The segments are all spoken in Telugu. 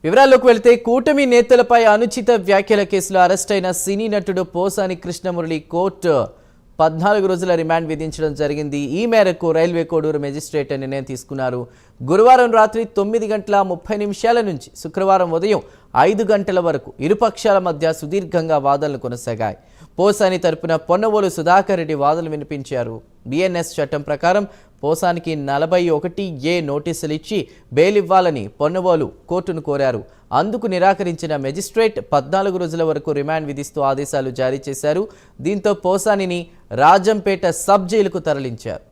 వివరాల్లోకి వెళ్తే కూటమి నేతలపై అనుచిత వ్యాఖ్యల కేసులో అరెస్ట్ అయిన సినీ నటుడు పోసాని కృష్ణమురళి కోర్టు 14 రోజుల రిమాండ్ విధించడం జరిగింది. ఈ మేరకు రైల్వే కోడూరు మెజిస్ట్రేట్ నిర్ణయం తీసుకున్నారు. గురువారం రాత్రి 9:30 నుంచి శుక్రవారం ఉదయం 5 గంటల వరకు ఇరుపక్షాల మధ్య సుదీర్ఘంగా వాదనలు కొనసాగాయి. పోసాని తరపున పొన్నవోలు సుధాకర్ రెడ్డి వాదనలు వినిపించారు. బిఎన్ఎస్ చట్టం ప్రకారం పోసానికి 41A నోటీసులు ఇచ్చి బెయిల్ ఇవ్వాలని పొన్నవోలు కోర్టును కోరారు. అందుకు నిరాకరించిన మెజిస్ట్రేట్ 14 రోజుల వరకు రిమాండ్ విధిస్తూ ఆదేశాలు జారీ చేశారు. దీంతో పోసానిని రాజంపేట సబ్ జైలుకు తరలించారు.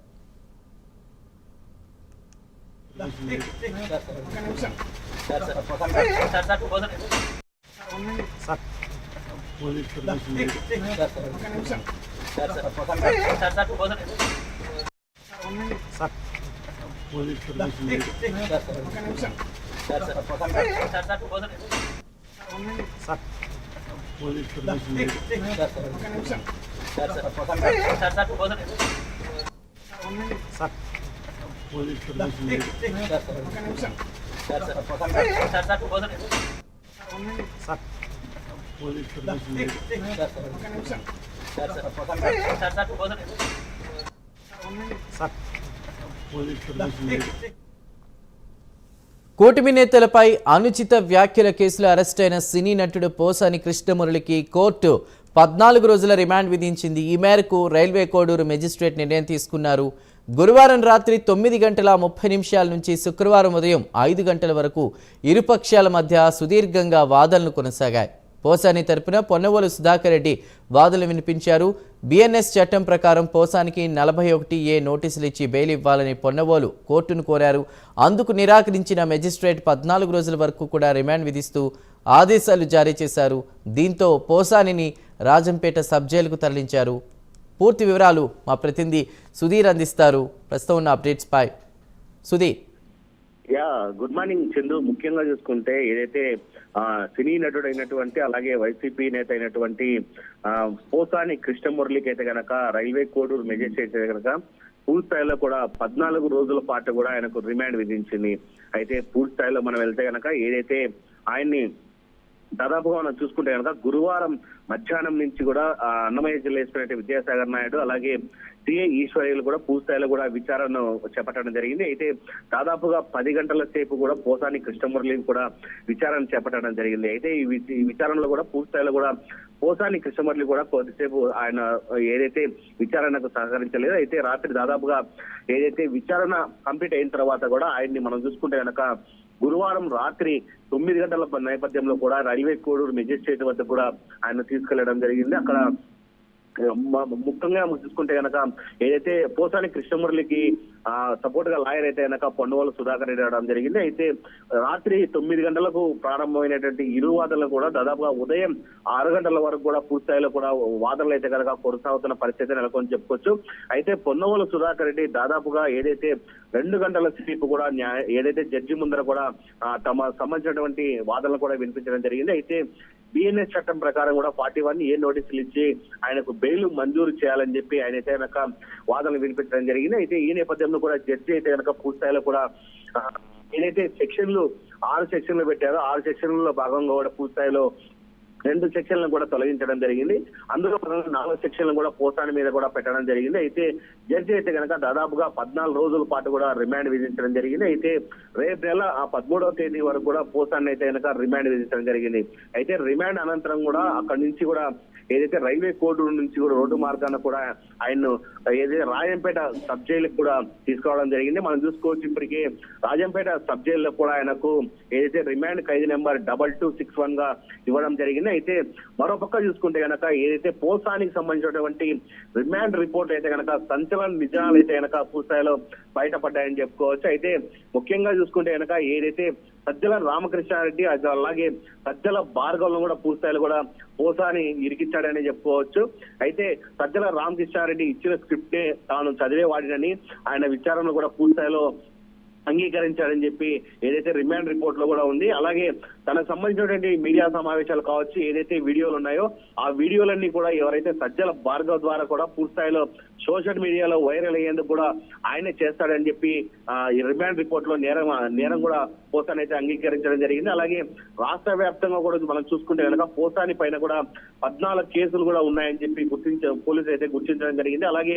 కూటమి నేతలపై అనుచిత వ్యాఖ్యల కేసులో అరెస్ట్ అయిన సినీ నటుడు పోసాని కృష్ణమురళికి కోర్టు 14 రోజుల రిమాండ్ విధించింది. ఈ మేరకు రైల్వే కోడూరు మెజిస్ట్రేట్ నిర్ణయం తీసుకున్నారు. గురువారం రాత్రి 9:30 నుంచి శుక్రవారం ఉదయం 5 గంటల వరకు ఇరుపక్షాల మధ్య సుదీర్ఘంగా వాదనలు కొనసాగాయి. పోసాని తరపున పొన్నవోలు సుధాకర్ రెడ్డి వాదనలు వినిపించారు. బిఎన్ఎస్ చట్టం ప్రకారం పోసానికి 41A నోటీసులు ఇచ్చి బెయిల్ ఇవ్వాలని పొన్నవోలు కోర్టును కోరారు. అందుకు నిరాకరించిన మెజిస్ట్రేట్ 14 రోజుల వరకు కూడా రిమాండ్ విధిస్తూ ఆదేశాలు జారీ చేశారు. దీంతో పోసానిని రాజంపేట సబ్ జైలుకు తరలించారు. పూర్తి వివరాలు మా ప్రతినిధి సుధీర్ అందిస్తారు. ప్రస్తుతం ఉన్న అప్డేట్స్ పై సుధీర్. Good morning Chandu. ముఖ్యంగా చూసుకుంటే ఏదైతే సినీ నటుడు అయినటువంటి అలాగే వైసీపీ నేత అయినటువంటి పోసాని కృష్ణమురళికి అయితే గనక రైల్వే కోడూరు మెజిస్ట్రేట్ అయితే గనక పూర్తి స్థాయిలో కూడా 14 రోజుల పాటు కూడా ఆయనకు రిమాండ్ విధించింది. అయితే పూర్తి స్థాయిలో మనం వెళ్తే గనక ఏదైతే ఆయన్ని దాదాపుగా మనం చూసుకుంటే కనుక గురువారం మధ్యాహ్నం నుంచి కూడా అన్నమయ్య జిల్లా వేసుకునే విద్యాసాగర్ నాయుడు అలాగే సిఐ ఈశ్వర్యులు కూడా పూర్తిస్థాయిలో కూడా విచారణను చేపట్టడం జరిగింది. అయితే దాదాపుగా 10 గంటల సేపు కూడా పోసాని కృష్ణమురళిని కూడా విచారణ చేపట్టడం జరిగింది. అయితే ఈ విచారణలో కూడా పూర్తిస్థాయిలో కూడా పోసాని కృష్ణమురళి కూడా కొద్దిసేపు ఆయన ఏదైతే విచారణకు సహకరించలేదు. అయితే రాత్రి దాదాపుగా ఏదైతే విచారణ కంప్లీట్ అయిన తర్వాత కూడా ఆయన్ని మనం చూసుకుంటే కనుక గురువారం రాత్రి 9 గంటల నేపథ్యంలో కూడా రైల్వే కోడూరు మెజిస్ట్రేట్ వద్ద కూడా ఆయన తీసుకెళ్లడం జరిగింది. అక్కడ ముఖ్యంగా చూసుకుంటే కనుక ఏదైతే పోసాని కృష్ణమురళికి సపోర్ట్ గా లాయర్ అయితే కనుక పొన్నవోలు సుధాకర్ రెడ్డి రావడం జరిగింది. అయితే రాత్రి 9 గంటలకు ప్రారంభమైనటువంటి ఇరు వాదనలు కూడా దాదాపుగా ఉదయం 6 గంటల వరకు కూడా పూర్తిస్థాయిలో కూడా వాదనలు అయితే కనుక కొనసాగుతున్న పరిస్థితి నెలకొని చెప్పుకోవచ్చు. అయితే పొన్నవోలు సుధాకర్ రెడ్డి దాదాపుగా ఏదైతే 2 గంటల సేపు కూడా ఏదైతే జడ్జి ముందర కూడా తమ సంబంధించినటువంటి వాదనలు కూడా వినిపించడం జరిగింది. అయితే బిఎన్ఎస్ చట్టం ప్రకారం కూడా 41A నోటీసులు ఇచ్చి ఆయనకు బెయిల్ మంజూరు చేయాలని చెప్పి ఆయన అయితే కనుక వాదనలు వినిపించడం జరిగింది. అయితే ఈ నేపథ్యంలో కూడా జడ్జి అయితే కనుక పూర్తిస్థాయిలో కూడా ఏదైతే 6 సెక్షన్లు పెట్టారో 6 సెక్షన్లలో భాగంగా కూడా పూర్తిస్థాయిలో 2 సెక్షన్లను కూడా తొలగించడం జరిగింది. అందులో 4 సెక్షన్లు కూడా పోసాని మీద కూడా పెట్టడం జరిగింది. అయితే జడ్జి అయితే కనుక దాదాపుగా 14 రోజుల పాటు కూడా రిమాండ్ విధించడం జరిగింది. అయితే రేపు నెల 13వ తేదీ వరకు కూడా పోసాన్ని అయితే కనుక రిమాండ్ విధించడం జరిగింది. అయితే రిమాండ్ అనంతరం కూడా అక్కడి నుంచి కూడా ఏదైతే రైల్వే కోడూరు నుంచి కూడా రోడ్డు మార్గాన కూడా ఆయన్ను ఏదైతే రాజంపేట సబ్ జైలుకు కూడా తీసుకోవడం జరిగింది. మనం చూసుకోవచ్చు ఇప్పటికే రాజంపేట సబ్ జైల్లో కూడా ఆయనకు ఏదైతే రిమాండ్ ఖైదీ నెంబర్ 2261 గా ఇవ్వడం జరిగింది. అయితే మరోపక్క చూసుకుంటే కనుక ఏదైతే పోసానికి సంబంధించినటువంటి రిమాండ్ రిపోర్ట్ అయితే కనుక సంచలన నిజాలు అయితే కనుక పూర్తిస్థాయిలో బయటపడ్డాయని చెప్పుకోవచ్చు. అయితే ముఖ్యంగా చూసుకుంటే కనుక ఏదైతే సజ్జల రామకృష్ణారెడ్డి అలాగే సజ్జల భార్గవ్ను కూడా పూర్తిస్థాయిలో కూడా పోసాని ఇరికిచ్చాడని చెప్పుకోవచ్చు. అయితే సజ్జల రామకృష్ణారెడ్డి ఇచ్చిన స్క్రిప్టే తాను చదివేవాడినని ఆయన విచారణలో కూడా పూర్తిస్థాయిలో అంగీకరించాడని చెప్పి ఏదైతే రిమాండ్ రిపోర్ట్ లో కూడా ఉంది. అలాగే తనకు సంబంధించినటువంటి మీడియా సమావేశాలు కావచ్చు, ఏదైతే వీడియోలు ఉన్నాయో ఆ వీడియోలన్నీ కూడా ఎవరైతే సజ్జల భార్గవ్ ద్వారా కూడా పూర్తిస్థాయిలో సోషల్ మీడియాలో వైరల్ అయ్యేందుకు కూడా ఆయనే చేస్తాడని చెప్పి ఈ రిమాండ్ రిపోర్ట్ లో నేరం కూడా పోసాని అయితే అంగీకరించడం జరిగింది. అలాగే రాష్ట్ర వ్యాప్తంగా కూడా మనం చూసుకుంటే కనుక పోసాని పైన కూడా 14 కేసులు కూడా ఉన్నాయని చెప్పి పోలీసులు అయితే గుర్తించడం జరిగింది. అలాగే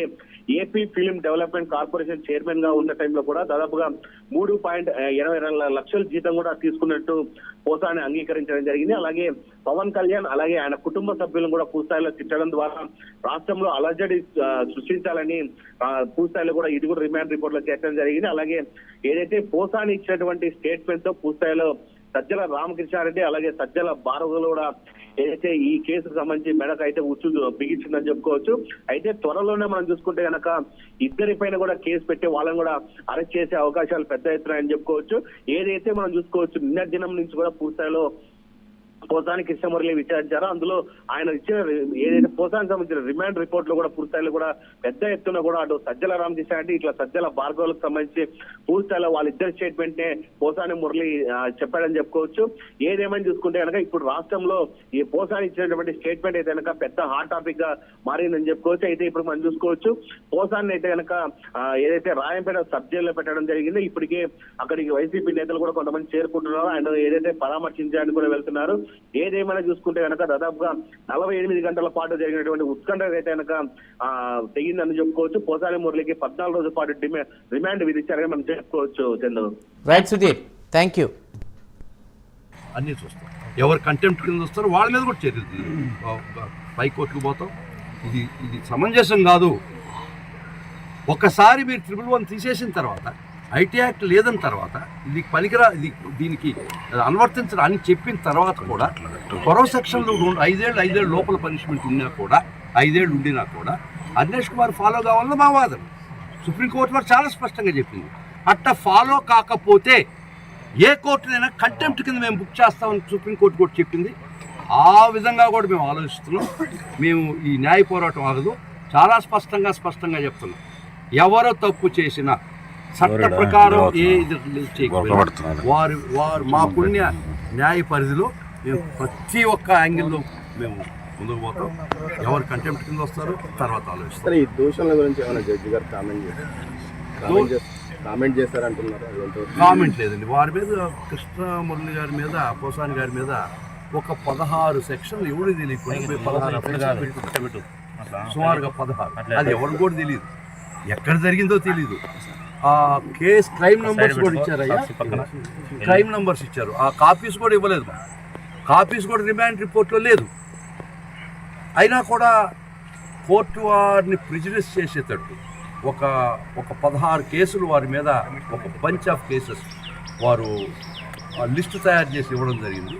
AP film development corporation chairman గా ఉన్న టైంలో కూడా దాదాపుగా 3.22 లక్షల జీతం కూడా తీసుకున్నట్టు పోసాని అంగీకరించడం జరిగింది. అలాగే పవన్ కళ్యాణ్ అలాగే ఆయన కుటుంబ సభ్యులను కూడా పూర్తిస్థాయిలో తిట్టడం ద్వారా రాష్ట్రంలో అలజడి సృష్టించాలని పూర్తిస్థాయిలో కూడా ఇది కూడా రిమాండ్ రిపోర్ట్ లో చేర్చడం జరిగింది. అలాగే ఏదైతే పోసాని ఇచ్చినటువంటి స్టేట్మెంట్ తో పూర్తిస్థాయిలో సజ్జల రామకృష్ణారెడ్డి అలాగే సజ్జల భార్గవులు కూడా ఏదైతే ఈ కేసుకు సంబంధించి మెడకు అయితే ఉచ్చు బిగించిందని చెప్పుకోవచ్చు. అయితే త్వరలోనే మనం చూసుకుంటే కనుక ఇద్దరిపైన కూడా కేసు పెట్టి వాళ్ళని కూడా అరెస్ట్ చేసే అవకాశాలు పెద్ద ఎత్తున అని చెప్పుకోవచ్చు. ఏదైతే మనం చూసుకోవచ్చు నిన్న దినం నుంచి కూడా పూర్తిస్థాయిలో పోసాని కృష్ణమురళి విచారించారో అందులో ఆయన ఇచ్చిన ఏదైతే పోసానికి సంబంధించిన రిమాండ్ రిపోర్ట్ లో కూడా పూర్తిస్థాయిలో కూడా పెద్ద ఎత్తున కూడా అటు సజ్జల రామకృష్ణారెడ్డి ఇట్లా సజ్జల భార్గవులకు సంబంధించి పూర్తిస్థాయిలో వాళ్ళిద్దరి స్టేట్మెంట్ నే పోసాని మురళి చెప్పాడని చెప్పుకోవచ్చు. ఏదేమని చూసుకుంటే కనుక ఇప్పుడు రాష్ట్రంలో ఈ పోసాని ఇచ్చినటువంటి స్టేట్మెంట్ అయితే కనుక పెద్ద హాట్ టాపిక్ గా మారిందని చెప్పుకోవచ్చు. అయితే ఇప్పుడు మనం చూసుకోవచ్చు పోసాని అయితే కనుక ఏదైతే రాయంపేట సబ్ జైల్లో పెట్టడం జరిగిందో ఇప్పటికే అక్కడికి వైసీపీ నేతలు కూడా కొంతమంది చేరుకుంటున్నారు. ఆయన ఏదైతే పరామర్శించడానికి కూడా వెళ్తున్నారు. ఏదేమైనా చూసుకుంటే కనుక దాదాపుగా 48 గంటల పాటు జరిగినటువంటి ఉత్కంఠ అయితే కనుక తెగిందని చెప్పుకోవచ్చు. పోసాని మురళికి 14 రోజుల పాటు రిమాండ్ విధించారని మనం చెప్పుకోవచ్చు. Chandru right Sudheer, thank you. అన్నీ చూస్తాం, ఎవరు కంటెంప్ట్ కింద వస్తారో వాళ్ళ మీద కూడా చర్యలు పైకోర్టుకు పోతాం. ఇది సమంజసం కాదు. ఒక్కసారి మీరు 111 తీసేసిన తర్వాత ఐటీ యాక్ట్ లేదని తర్వాత ఇది పనికిరా దీనికి అనువర్తించడం అని చెప్పిన తర్వాత కూడా కొరవ సెక్షన్లు 5 ఏళ్ళు లోపల పనిష్మెంట్ ఉన్నా కూడా 5 ఏళ్ళు ఉండినా కూడా అన్వేష్ కుమార్ ఫాలో కావాలని మా వాదన. సుప్రీంకోర్టు వారు చాలా స్పష్టంగా చెప్పింది. అట్ట ఫాలో కాకపోతే ఏ కోర్టునైనా కంటెంప్ట్ కింద మేము బుక్ చేస్తామని సుప్రీంకోర్టు కూడా చెప్పింది. ఆ విధంగా కూడా మేము ఆలోచిస్తున్నాం. మేము ఈ న్యాయ పోరాటం ఆగదు. చాలా స్పష్టంగా చెప్తున్నాం. ఎవరో తప్పు చేసినా చట్ట ప్రకారం వారు మా పుణ్య న్యాయ పరిధిలో మేము ప్రతి ఒక్క యాంగిల్లో మేము ముందుకు పోతాం. ఎవరు కంటెంప్ట్ కింద వస్తారో తర్వాత ఆలోచిస్తారు. ఈ దూషణల గురించి ఏమైనా జడ్జి గారు కామెంట్ చేస్తారంటున్నారు? కామెంట్ లేదండి. వారి మీద కృష్ణమురళి గారి మీద పోసాని గారి మీద ఒక 16 సెక్షన్లు ఎవరు తెలియదు. 16 సుమారుగా 16 అది ఎవరు కూడా తెలియదు. ఎక్కడ జరిగిందో తెలీదు. ఆ కేసు క్రైమ్ నంబర్స్ కూడా ఇచ్చారయ్యా, క్రైమ్ నంబర్స్ ఇచ్చారు. ఆ కాపీస్ కూడా ఇవ్వలేదు. కాపీస్ కూడా రిమాండ్ రిపోర్ట్లో లేదు. అయినా కూడా కోర్టు వారిని ప్రిజుడిస్ చేసేటట్టు ఒక 16 కేసులు వారి మీద ఒక బంచ్ ఆఫ్ కేసెస్ వారు లిస్టు తయారు చేసి ఇవ్వడం జరిగింది.